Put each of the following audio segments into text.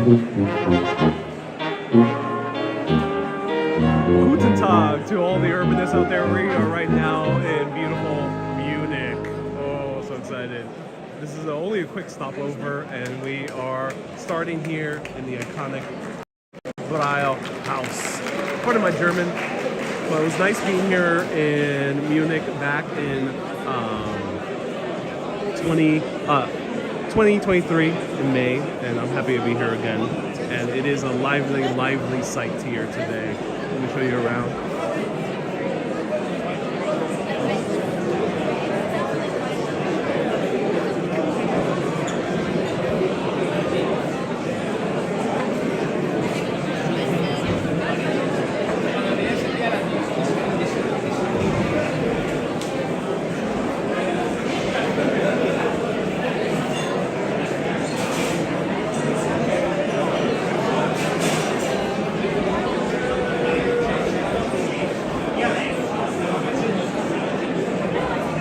Guten Tag to all the urbanists out there. We are right now in beautiful Munich. Oh, so excited. This is only a quick stopover, and we are starting here in the iconic Hofbräuhaus. Part of my German, but it was nice being here in Munich back in 2023 in May, and I'm happy to be here again. And it is a lively, lively sight here today. Let me show you around.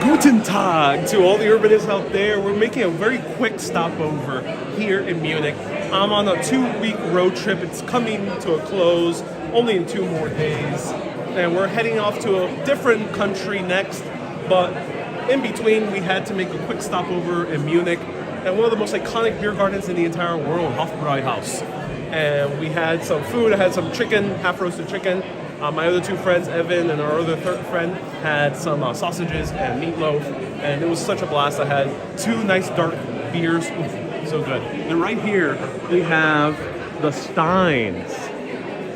Guten Tag to all the urbanists out there. We're making a very quick stopover here in Munich. I'm on a 2-week road trip. It's coming to a close only in 2 more days. And we're heading off to a different country next. But in between, we had to make a quick stopover in Munich and one of the most iconic beer gardens in the entire world, Hofbräuhaus. And we had some food. I had some chicken, half-roasted chicken. My other 2 friends, Evan and our other third friend, had some sausages and meatloaf, and it was such a blast. I had 2 nice dark beers. Ooh, so good. And right here, we have the steins.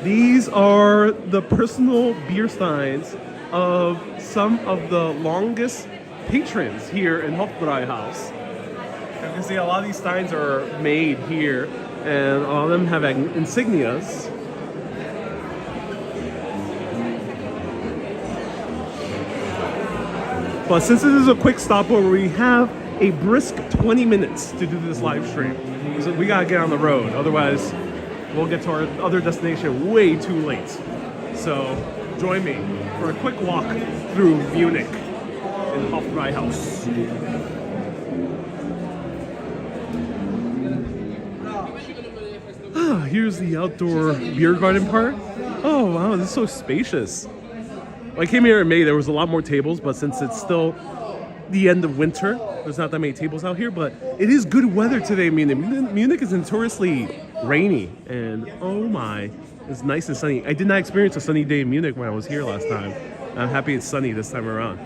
These are the personal beer steins of some of the longest patrons here in Hofbräuhaus. You can see a lot of these steins are made here, and all of them have insignias. But since this is a quick stopover, we have a brisk 20 minutes to do this live stream. So we gotta get on the road, otherwise we'll get to our other destination way too late. So join me for a quick walk through Munich in Hofbräuhaus. Here's the outdoor beer garden part. Oh wow, this is so spacious. When I came here in May, there was a lot more tables, but since it's still the end of winter, there's not that many tables out here, but it is good weather today in Munich. Munich is notoriously rainy, and oh my, it's nice and sunny. I did not experience a sunny day in Munich when I was here last time. I'm happy it's sunny this time around.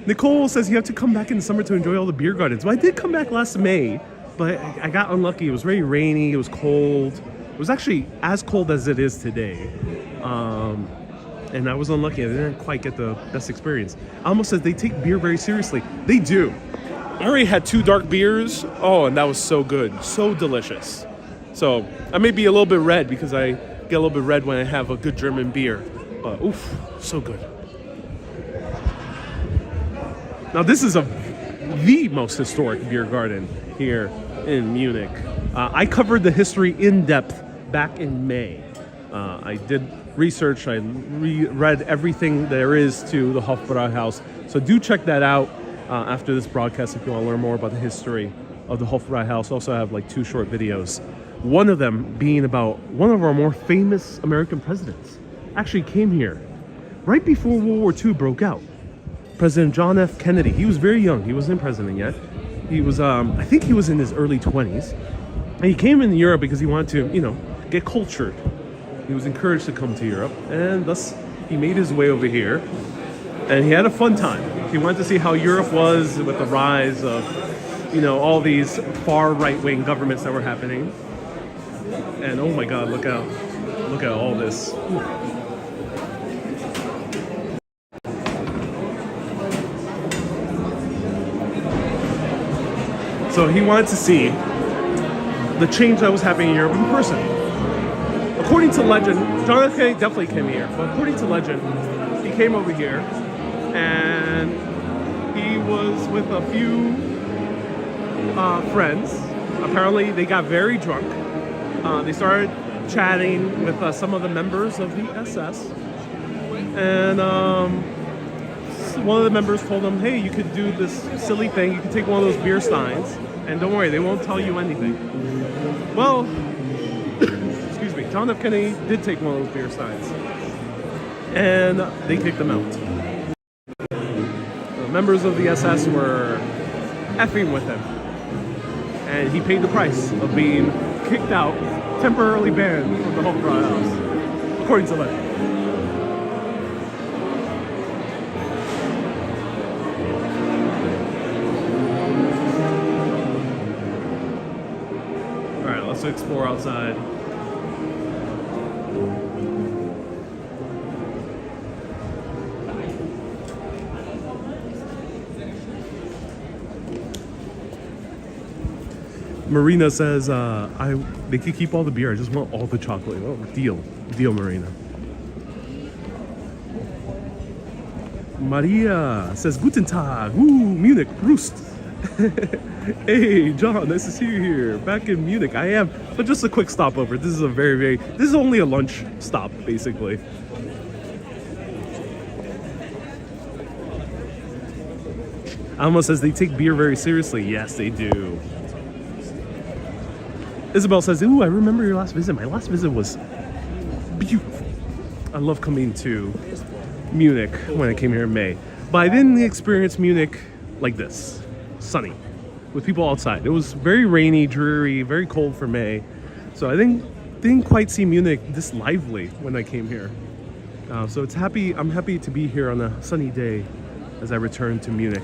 Nicole says you have to come back in the summer to enjoy all the beer gardens. Well, I did come back last May, but I got unlucky. It was very rainy, it was cold. It was actually as cold as it is today. And I was unlucky. I didn't quite get the best experience. Almost says they take beer very seriously. They do. I already had 2 dark beers. Oh, and that was so good. So delicious. So I may be a little bit red because I get a little bit red when I have a good German beer. But oof, so good. Now this is the most historic beer garden here in Munich. I covered the history in depth back in May. I did research, I read everything there is to the Hofbräuhaus. So do check that out after this broadcast if you want to learn more about the history of the Hofbräuhaus. Also I have like 2 short videos. One of them being about one of our more famous American presidents. Actually came here right before World War II broke out. President John F. Kennedy. He was very young. He wasn't president yet. He was, I think he was in his early 20s. And he came in Europe because he wanted to, get cultured. He was encouraged to come to Europe, and thus he made his way over here, and he had a fun time. He wanted to see how Europe was with the rise of, all these far right-wing governments that were happening. And oh my God, look at all this. So he wanted to see the change that was happening in Europe in person. According to legend, John F. Kennedy definitely came here, but according to legend, he came over here and he was with a few friends. Apparently they got very drunk. They started chatting with some of the members of the SS, and one of the members told him, hey, you could do this silly thing, you could take one of those beer steins, and don't worry, they won't tell you anything. Well, John F. Kennedy did take one of those beer signs, and they kicked him out. The members of the SS were effing with him, and he paid the price of being kicked out, temporarily banned from the Hofbräuhaus, according to legend. Alright, let's explore outside. Marina says, they could keep all the beer. I just want all the chocolate. Oh, deal, Marina. Maria says, Guten Tag. Ooh, Munich, Prost. Hey, John, nice to see you here. Back in Munich. I am, but just a quick stopover. This is a this is only a lunch stop, basically. Alma says they take beer very seriously. Yes, they do. Isabel says, ooh, I remember your last visit. My last visit was beautiful. I love coming to Munich when I came here in May. But I didn't experience Munich like this, sunny, with people outside. It was very rainy, dreary, very cold for May. So I didn't quite see Munich this lively when I came here. So I'm happy to be here on a sunny day as I return to Munich.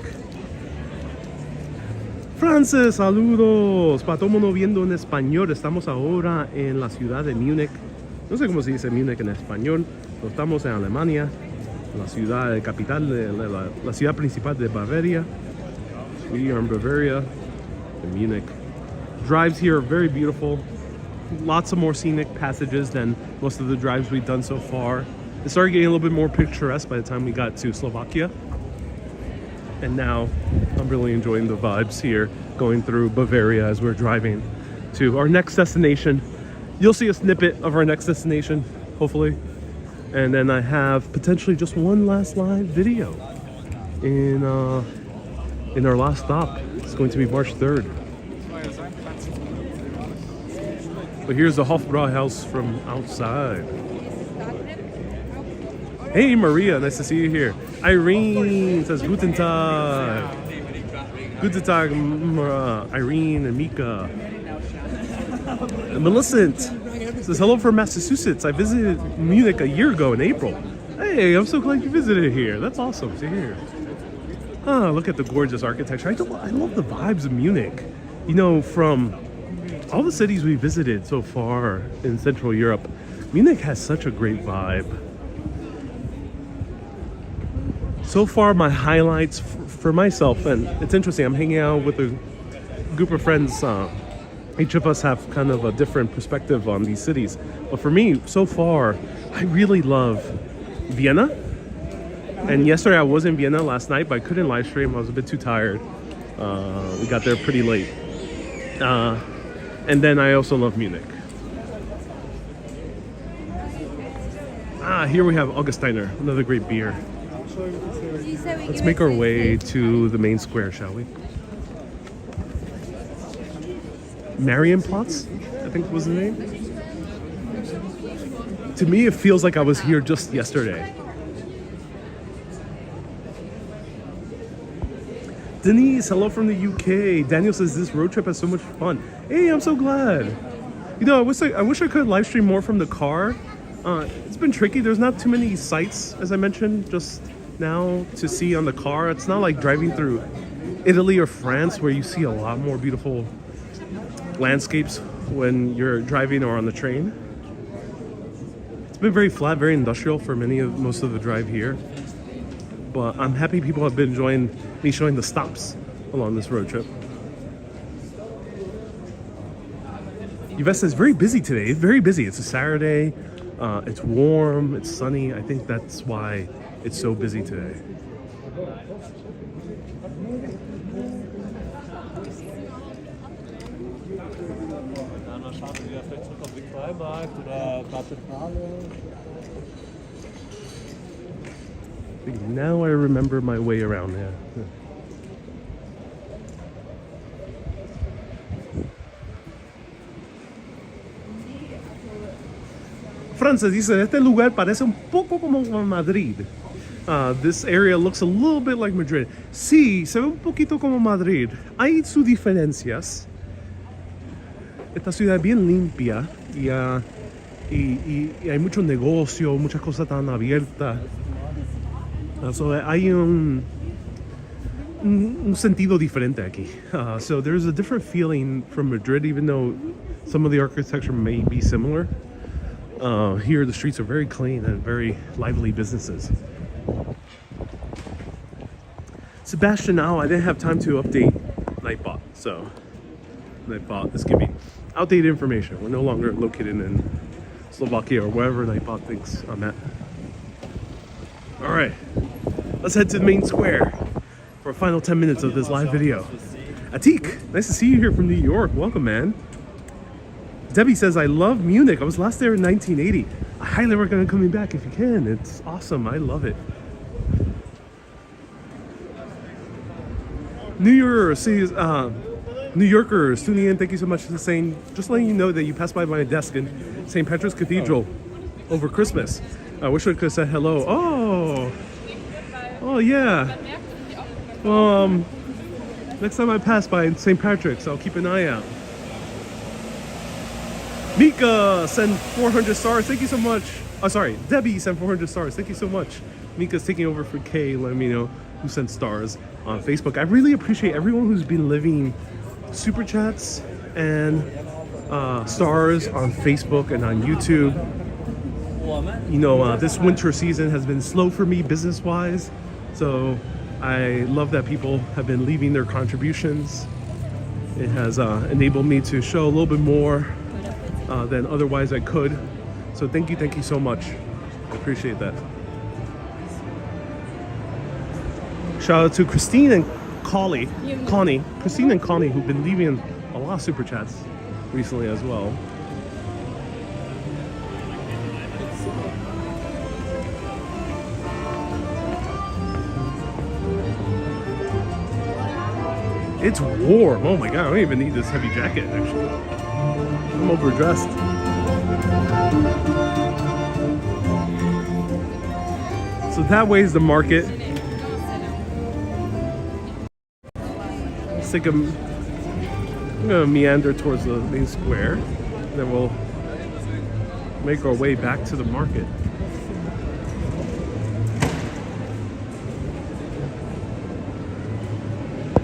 Francis, saludos. Para todo mundo viendo en español, estamos ahora en la ciudad de Múnich. No sé cómo se dice Múnich en español, pero estamos en Alemania, la ciudad capital de la ciudad principal de Bavaria. We are in Bavaria, in Munich. Drives here are very beautiful. Lots of more scenic passages than most of the drives we've done so far. It started getting a little bit more picturesque by the time we got to Slovakia. And now I'm really enjoying the vibes here going through Bavaria as we're driving to our next destination. You'll see a snippet of our next destination, hopefully. And then I have potentially just one last live video in our last stop. It's going to be March 3rd. But here's the Hofbräuhaus from outside. Hey Maria, nice to see you here. Irene says Guten Tag. Guten Tag, Irene and Mika. And Millicent says hello from Massachusetts. I visited Munich a year ago in April. Hey, I'm so glad you visited here. That's awesome to hear. Look at the gorgeous architecture. I love the vibes of Munich. You know, from all the cities we visited so far in Central Europe, Munich has such a great vibe. So far, my highlights for myself, and it's interesting, I'm hanging out with a group of friends. Each of us have kind of a different perspective on these cities. But for me, so far, I really love Vienna. And yesterday I was in Vienna last night, but I couldn't live stream. I was a bit too tired. We got there pretty late. And then I also love Munich. Here we have Augustiner, another great beer. Let's make our way to the main square, shall we? Marienplatz, I think was the name. To me, it feels like I was here just yesterday. Denise, hello from the UK. Daniel says this road trip has so much fun. Hey, I'm so glad. You know, I wish I could live stream more from the car. It's been tricky. There's not too many sights, as I mentioned just now, to see on the car. It's not like driving through Italy or France where you see a lot more beautiful landscapes when you're driving or on the train. It's been very flat, very industrial for most of the drive here. But I'm happy people have been enjoying me showing the stops along this road trip. Yvette says very busy today. It's very busy. It's a Saturday. It's warm. It's sunny. I think that's why it's so busy today. I think now I remember my way around here. Francis dice, este lugar parece un poco como Madrid. This area looks a little bit like Madrid. Sí, se ve un poquito como Madrid. Hay sus diferencias. Esta ciudad es bien limpia y hay mucho negocio, muchas cosas tan abiertas. So hay un sentido diferente aquí. So there's a different feeling from Madrid, even though some of the architecture may be similar. Here the streets are very clean and very lively businesses. Sebastian, now I didn't have time to update Nightbot, so Nightbot is giving outdated information. We're no longer located in Slovakia or wherever Nightbot thinks I'm at. All right, let's head to the main square for a final 10 minutes of this live video. Atik, nice to see you here from New York. Welcome, man. Debbie says, I love Munich. I was last there in 1980. I highly recommend coming back if you can. It's awesome. I love it. New Yorkers tuning in, thank you so much for saying, just letting you know that you passed by my desk in St. Patrick's Cathedral over Christmas. I wish I could have said hello. Oh yeah. Well, next time I pass by St. Patrick's, I'll keep an eye out. Mika sent 400 stars. Thank you so much. Oh, sorry. Debbie sent 400 stars. Thank you so much. Mika's taking over for Kay. Let me know who sent stars on Facebook. I really appreciate everyone who's been leaving super chats and stars on Facebook and on YouTube. You know, this winter season has been slow for me business-wise, so I love that people have been leaving their contributions. It has enabled me to show a little bit more than otherwise I could. So thank you so much. I appreciate that. Shout out to Christine and Connie, Christine and Connie, who've been leaving a lot of super chats recently as well. It's warm. Oh my god, I don't even need this heavy jacket actually. I'm overdressed. So that way is the market. I'm gonna meander towards the main square, then we'll make our way back to the market.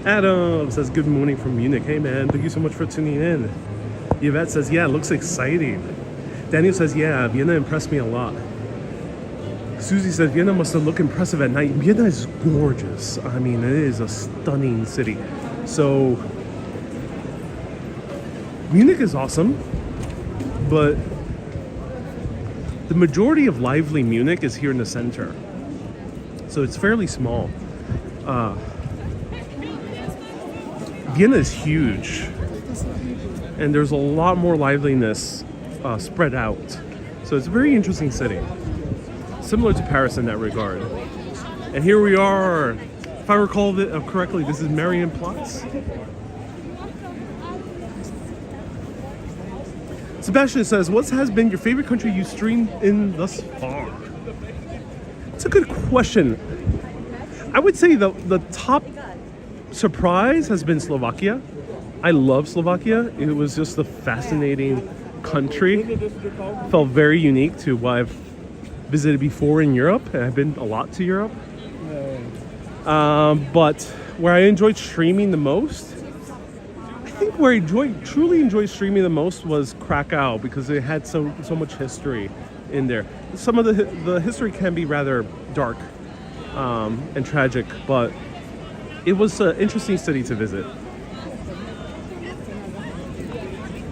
Adam says good morning from Munich. Hey man, thank you so much for tuning in. Yvette says, yeah, it looks exciting. Daniel says, yeah, Vienna impressed me a lot. Susie says, Vienna must have looked impressive at night. Vienna is gorgeous. I mean, it is a stunning city. So, Munich is awesome, but the majority of lively Munich is here in the center. So it's fairly small. Vienna is huge, and there's a lot more liveliness spread out. So it's a very interesting city, similar to Paris in that regard. And here we are. If I recall it correctly, this is Marienplatz. Sebastian says, what has been your favorite country you streamed in thus far? It's a good question. I would say the top surprise has been Slovakia. I love Slovakia. It was just a fascinating country. Felt very unique to what I've visited before in Europe, and I've been a lot to Europe. But where I enjoyed streaming the most, I think where I truly enjoyed streaming the most was Krakow, because it had so much history in there. Some of the history can be rather dark and tragic, but it was an interesting city to visit.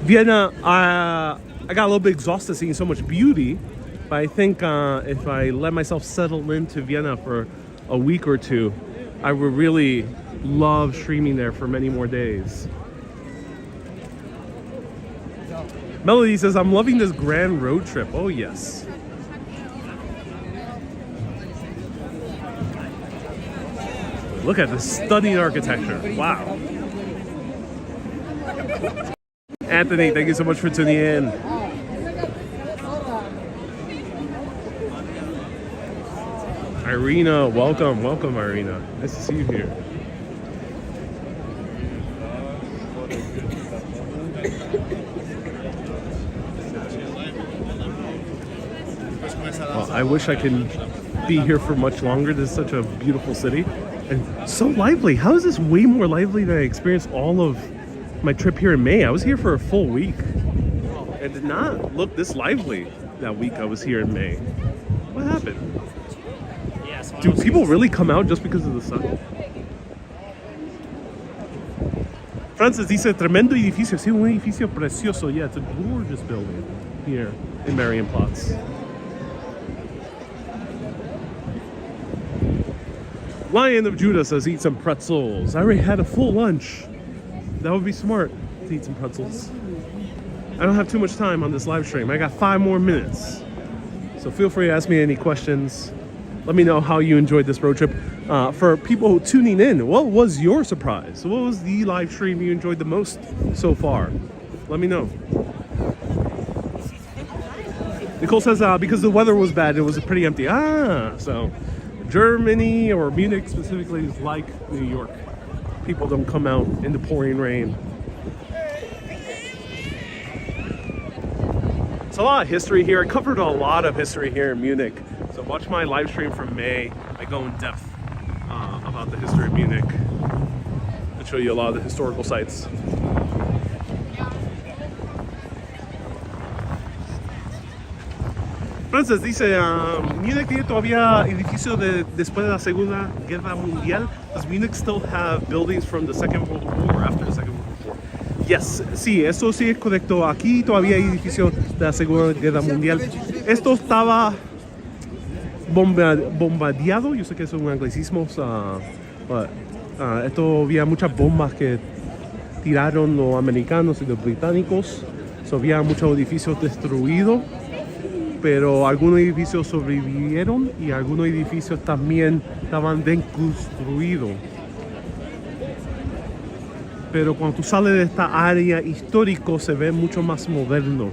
Vienna, I got a little bit exhausted seeing so much beauty, but I think if I let myself settle into Vienna for a week or two, I would really love streaming there for many more days. Melody says, I'm loving this grand road trip. Oh yes. Look at this stunning architecture. Wow. Anthony, thank you so much for tuning in. Irina, welcome, welcome, Irina. Nice to see you here. Well, I wish I could be here for much longer. This is such a beautiful city and so lively. How is this way more lively than I experienced all of my trip here in May? I was here for a full week. It did not look this lively that week I was here in May. What happened? Do people really come out just because of the sun? Francis dice, tremendo edificio. Sí, un edificio precioso. Yeah, it's a gorgeous building here in Marienplatz. Lion of Judah says, eat some pretzels. I already had a full lunch. That would be smart to eat some pretzels. I don't have too much time on this live stream. I got 5 more minutes. So feel free to ask me any questions. Let me know how you enjoyed this road trip. For people tuning in, what was your surprise? What was the live stream you enjoyed the most so far? Let me know. Nicole says, because the weather was bad, it was pretty empty. So Germany or Munich specifically is like New York. People don't come out in the pouring rain. It's a lot of history here. I covered a lot of history here in Munich. So watch my live stream from May. I go in depth about the history of Munich and show you a lot of the historical sites. Francis dice, Munich tiene todavía edificios después de la Segunda Guerra Mundial. Does Munich still have buildings from the Second World War, after the Second World War? Yes, sí, eso sí es correcto. Aquí todavía hay edificios de la Segunda Guerra Mundial. Esto estaba bombardeado. Yo sé que es un anglicismo. Esto había muchas bombas que tiraron los americanos y los británicos. Había muchos edificios destruidos. Pero algunos edificios sobrevivieron y algunos edificios también estaban reconstruidos. Pero cuando tú sales de esta área histórico se ve mucho más moderno.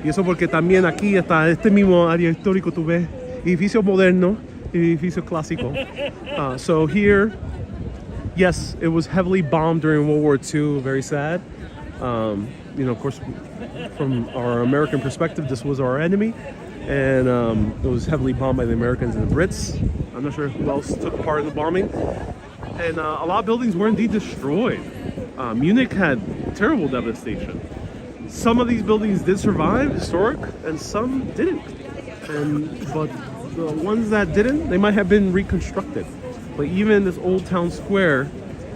Y eso porque también aquí hasta este mismo área histórico tú ves edificios modernos y edificios clásicos. So here, yes, it was heavily bombed during World War II. Very sad. You know, of course, from our American perspective, this was our enemy. And it was heavily bombed by the Americans and the Brits. I'm not sure who else took part in the bombing. And a lot of buildings were indeed destroyed. Munich had terrible devastation. Some of these buildings did survive, historic, and some didn't. But the ones that didn't, they might have been reconstructed. But even in this old town square,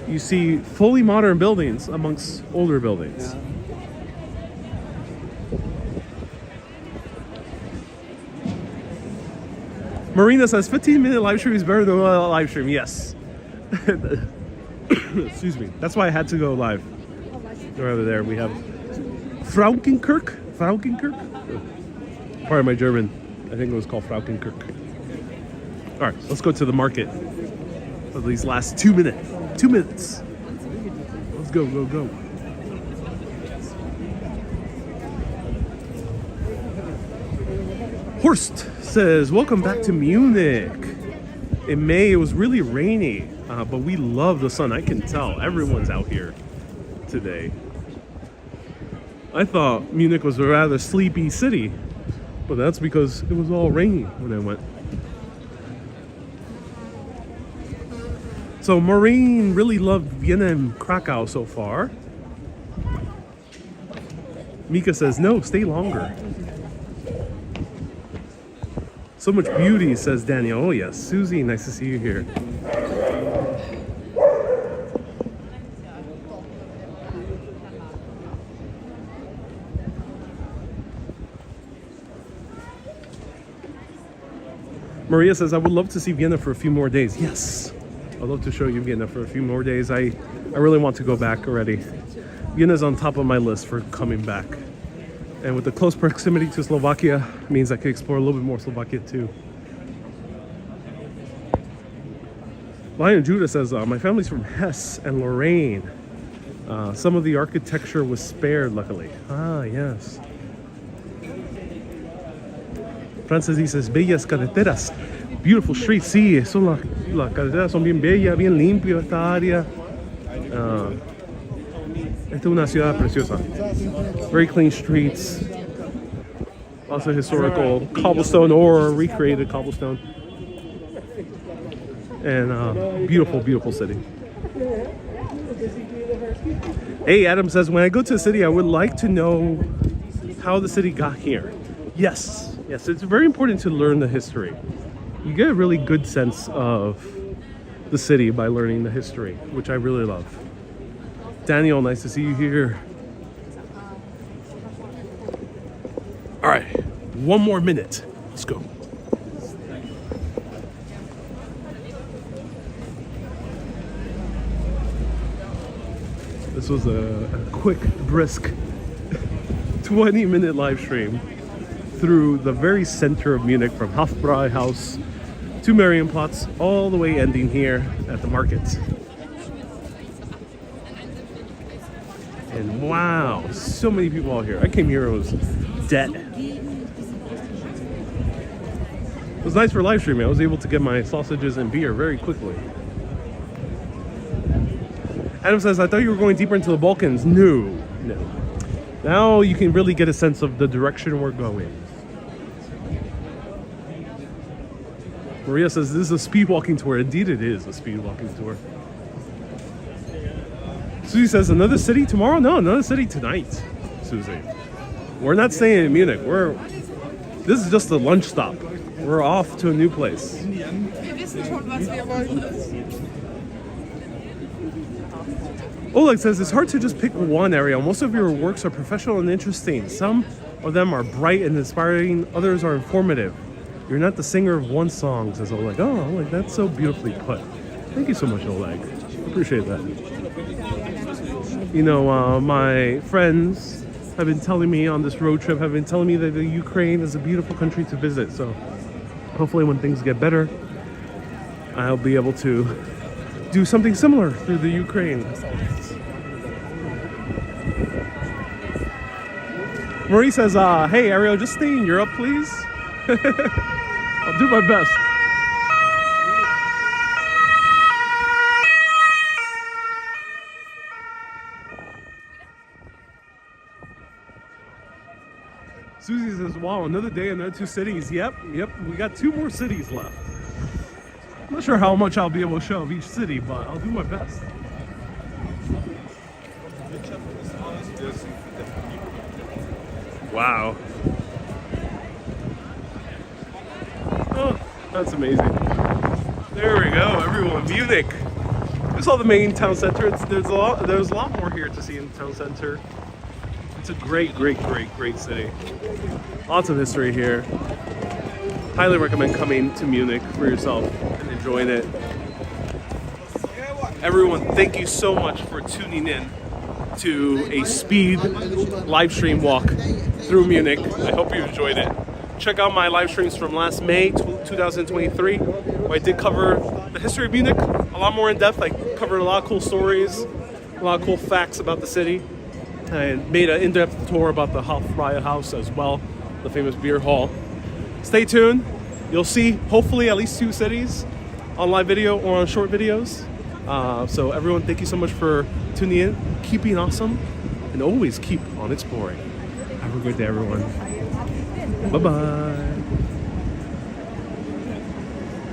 you see fully modern buildings amongst older buildings. Marina says 15-minute live stream is better than a live stream. Yes. Excuse me. That's why I had to go live. Right over there we have Frauenkirch. Part of my German. I think it was called Frauenkirch. All right, let's go to the market for these last 2 minutes. 2 minutes. Let's go. Horst says, welcome back to Munich. In May, it was really rainy, but we love the sun. I can tell everyone's out here today. I thought Munich was a rather sleepy city, but that's because it was all rainy when I went. So Maureen really loved Vienna and Krakow so far. Mika says, no, stay longer. So much beauty, says Daniel. Oh yes, Susie, nice to see you here. Maria says, I would love to see Vienna for a few more days. Yes, I'd love to show you Vienna for a few more days. I really want to go back already. Vienna's on top of my list for coming back. And with the close proximity to Slovakia, means I can explore a little bit more Slovakia too. Lion Judah says, my family's from Hesse and Lorraine. Some of the architecture was spared, luckily. Ah, yes. Frances dices, bellas carreteras. Beautiful streets. Sí, eso, las carreteras son bien bellas, bien limpio esta área. Esta es una ciudad preciosa. Very clean streets. Also historical cobblestone or recreated cobblestone. And beautiful, beautiful city. Hey, Adam says, when I go to a city, I would like to know how the city got here. Yes, yes, it's very important to learn the history. You get a really good sense of the city by learning the history, which I really love. Daniel, nice to see you here. All right, one more minute. Let's go. This was a quick, brisk 20-minute live stream through the very center of Munich, from Hofbräuhaus to Marienplatz, all the way ending here at the market. And wow, so many people out here. I came here, it was dead. It was nice for live streaming. I was able to get my sausages and beer very quickly. Adam says, I thought you were going deeper into the Balkans. No. Now you can really get a sense of the direction we're going. Maria says, this is a speed walking tour. Indeed it is a speed walking tour. Susie says, another city tomorrow? No, another city tonight, Susie. We're not staying in Munich. This is just a lunch stop. We're off to a new place. Oleg says, it's hard to just pick one area. Most of your works are professional and interesting. Some of them are bright and inspiring. Others are informative. You're not the singer of one song, says Oleg. Oh, Oleg, that's so beautifully put. Thank you so much, Oleg. Appreciate that. You know, my friends have been telling me on this road trip, have been telling me that the Ukraine is a beautiful country to visit. So hopefully when things get better, I'll be able to do something similar through the Ukraine. Marie says, hey, Ariel, just stay in Europe, please. I'll do my best. Susie says, wow, another day, another 2 cities. Yep, we got 2 more cities left. I'm not sure how much I'll be able to show of each city, but I'll do my best. Wow. Oh, that's amazing. There we go, everyone. Munich. There's all the main town center. There's a lot more here to see in the town center. It's a great city. Lots of history here. Highly recommend coming to Munich for yourself and enjoying it. Everyone, thank you so much for tuning in to a speed live stream walk through Munich. I hope you enjoyed it. Check out my live streams from last May 2023, where I did cover the history of Munich a lot more in depth. I covered a lot of cool stories, a lot of cool facts about the city. I made an in-depth tour about the Hofbräuhaus as well, the famous beer hall. Stay tuned. You'll see hopefully at least 2 cities on live video or on short videos. So everyone, thank you so much for tuning in. Keep being awesome and always keep on exploring. Have a good day, everyone. Bye-bye.